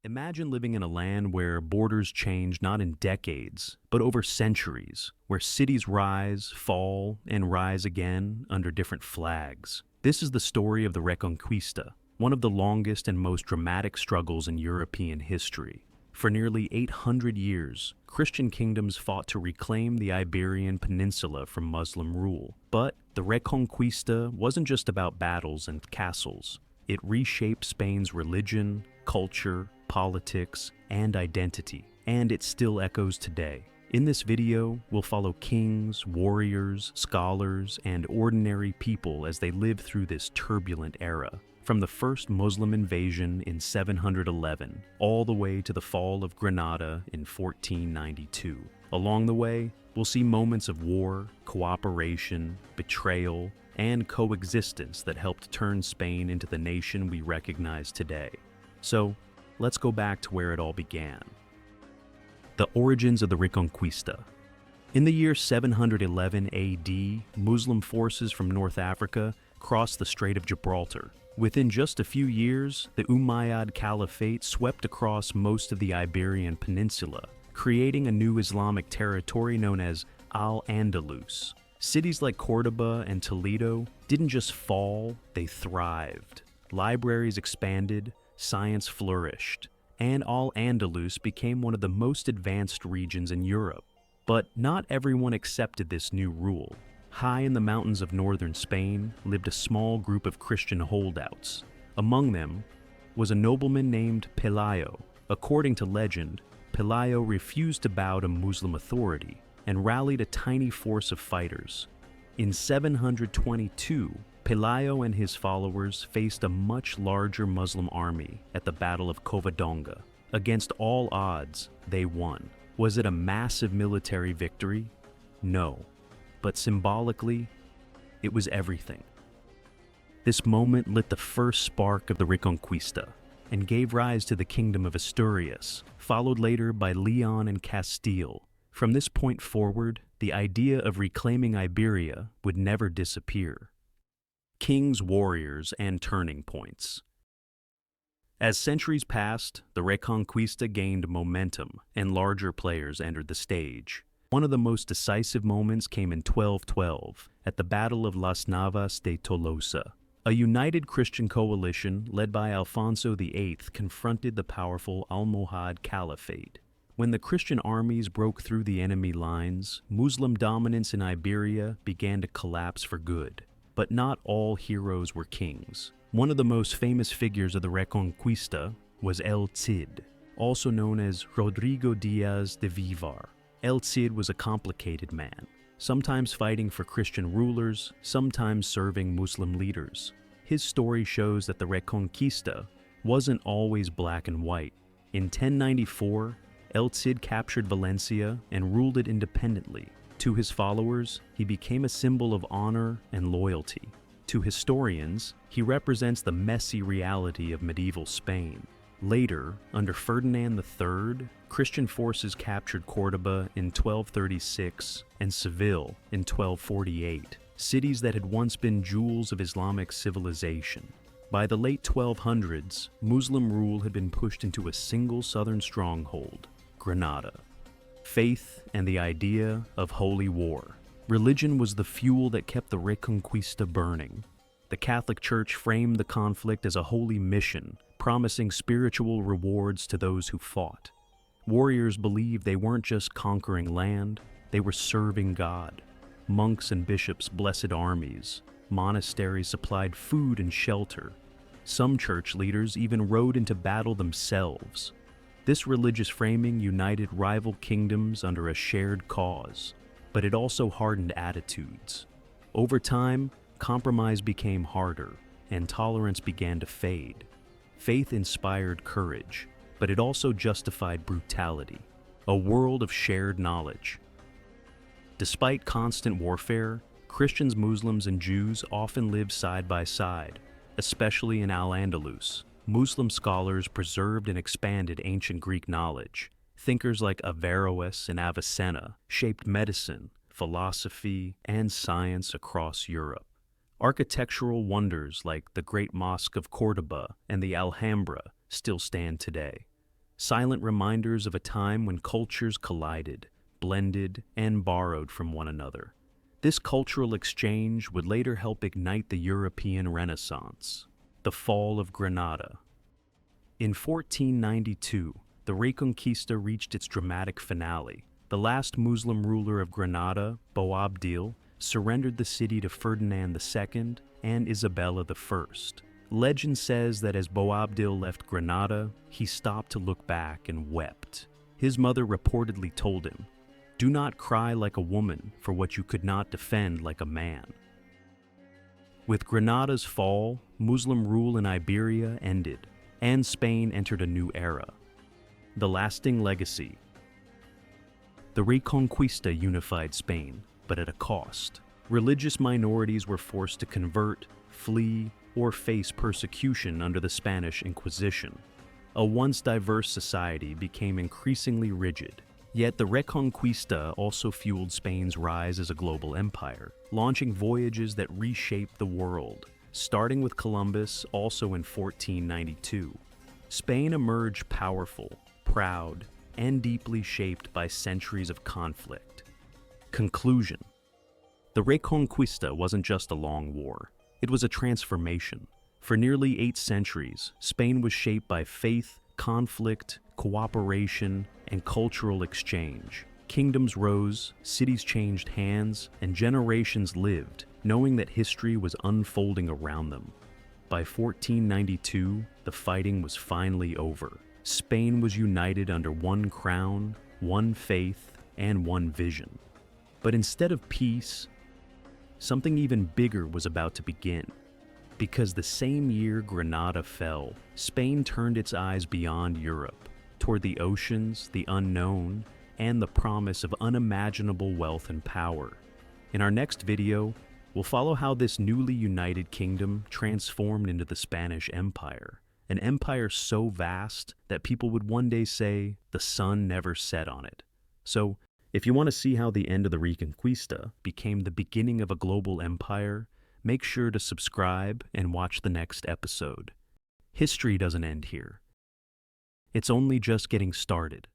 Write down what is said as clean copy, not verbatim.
Imagine living in a land where borders change not in decades, but over centuries, where cities rise, fall, and rise again under different flags. This is the story of the Reconquista, one of the longest and most dramatic struggles in European history. For nearly 800 years, Christian kingdoms fought to reclaim the Iberian Peninsula from Muslim rule. But the Reconquista wasn't just about battles and castles. It reshaped Spain's religion, culture, politics, and identity, and it still echoes today. In this video, we'll follow kings, warriors, scholars, and ordinary people as they live through this turbulent era, from the first Muslim invasion in 711 all the way to the fall of Granada in 1492. Along the way, we'll see moments of war, cooperation, betrayal, and coexistence that helped turn Spain into the nation we recognize today. So, let's go back to where it all began. The origins of the Reconquista. In the year 711 AD, Muslim forces from North Africa crossed the Strait of Gibraltar. Within just a few years, the Umayyad Caliphate swept across most of the Iberian Peninsula, creating a new Islamic territory known as Al-Andalus. Cities like Córdoba and Toledo didn't just fall, they thrived. Libraries expanded, science flourished, and Al-Andalus became one of the most advanced regions in Europe. But not everyone accepted this new rule. High in the mountains of northern Spain lived a small group of Christian holdouts. Among them was a nobleman named Pelayo. According to legend, Pelayo refused to bow to Muslim authority and rallied a tiny force of fighters. In 722, Pelayo and his followers faced a much larger Muslim army at the Battle of Covadonga. Against all odds, they won. Was it a massive military victory? No. But symbolically, it was everything. This moment lit the first spark of the Reconquista and gave rise to the Kingdom of Asturias, followed later by Leon and Castile. From this point forward, the idea of reclaiming Iberia would never disappear. Kings, warriors, and turning points. As centuries passed, the Reconquista gained momentum and larger players entered the stage. One of the most decisive moments came in 1212 at the Battle of Las Navas de Tolosa. A united Christian coalition led by Alfonso VIII confronted the powerful Almohad Caliphate. When the Christian armies broke through the enemy lines, Muslim dominance in Iberia began to collapse for good. But not all heroes were kings. One of the most famous figures of the Reconquista was El Cid, also known as Rodrigo Diaz de Vivar. El Cid was a complicated man, sometimes fighting for Christian rulers, sometimes serving Muslim leaders. His story shows that the Reconquista wasn't always black and white. In 1094, El Cid captured Valencia and ruled it independently. To his followers, he became a symbol of honor and loyalty. To historians, he represents the messy reality of medieval Spain. Later, under Ferdinand III, Christian forces captured Córdoba in 1236 and Seville in 1248, cities that had once been jewels of Islamic civilization. By the late 1200s, Muslim rule had been pushed into a single southern stronghold, Granada. Faith and the idea of holy war. Religion was the fuel that kept the Reconquista burning. The Catholic Church framed the conflict as a holy mission, promising spiritual rewards to those who fought. Warriors believed they weren't just conquering land, they were serving God. Monks and bishops blessed armies. Monasteries supplied food and shelter. Some church leaders even rode into battle themselves. This religious framing united rival kingdoms under a shared cause, but it also hardened attitudes. Over time, compromise became harder, and tolerance began to fade. Faith inspired courage, but it also justified brutality, a world of shared knowledge. Despite constant warfare, Christians, Muslims, and Jews often lived side by side, especially in Al-Andalus. Muslim scholars preserved and expanded ancient Greek knowledge. Thinkers like Averroes and Avicenna shaped medicine, philosophy, and science across Europe. Architectural wonders like the Great Mosque of Córdoba and the Alhambra still stand today. silent reminders of a time when cultures collided, blended, and borrowed from one another. This cultural exchange would later help ignite the European Renaissance, the fall of Granada. In 1492, the Reconquista reached its dramatic finale. The last Muslim ruler of Granada, Boabdil, surrendered the city to Ferdinand II and Isabella I. Legend says that as Boabdil left Granada, he stopped to look back and wept. His mother reportedly told him, "Do not cry like a woman for what you could not defend like a man." With Granada's fall, Muslim rule in Iberia ended, and Spain entered a new era. The lasting legacy. The Reconquista unified Spain, but at a cost. Religious minorities were forced to convert, flee, or face persecution under the Spanish Inquisition. A once diverse society became increasingly rigid. Yet the Reconquista also fueled Spain's rise as a global empire, launching voyages that reshaped the world, starting with Columbus also in 1492. Spain emerged powerful, proud, and deeply shaped by centuries of conflict. Conclusion. The Reconquista wasn't just a long war. It was a transformation. For nearly 8 centuries, Spain was shaped by faith, conflict, cooperation, and cultural exchange. Kingdoms rose, cities changed hands, and generations lived, knowing that history was unfolding around them. By 1492, the fighting was finally over. Spain was united under one crown, one faith, and one vision. But instead of peace, something even bigger was about to begin. Because the same year Granada fell, Spain turned its eyes beyond Europe, toward the oceans, the unknown, and the promise of unimaginable wealth and power. In our next video, we'll follow how this newly united kingdom transformed into the Spanish Empire, an empire so vast that people would one day say the sun never set on it. So, if you want to see how the end of the Reconquista became the beginning of a global empire, make sure to subscribe and watch the next episode. History doesn't end here. It's only just getting started.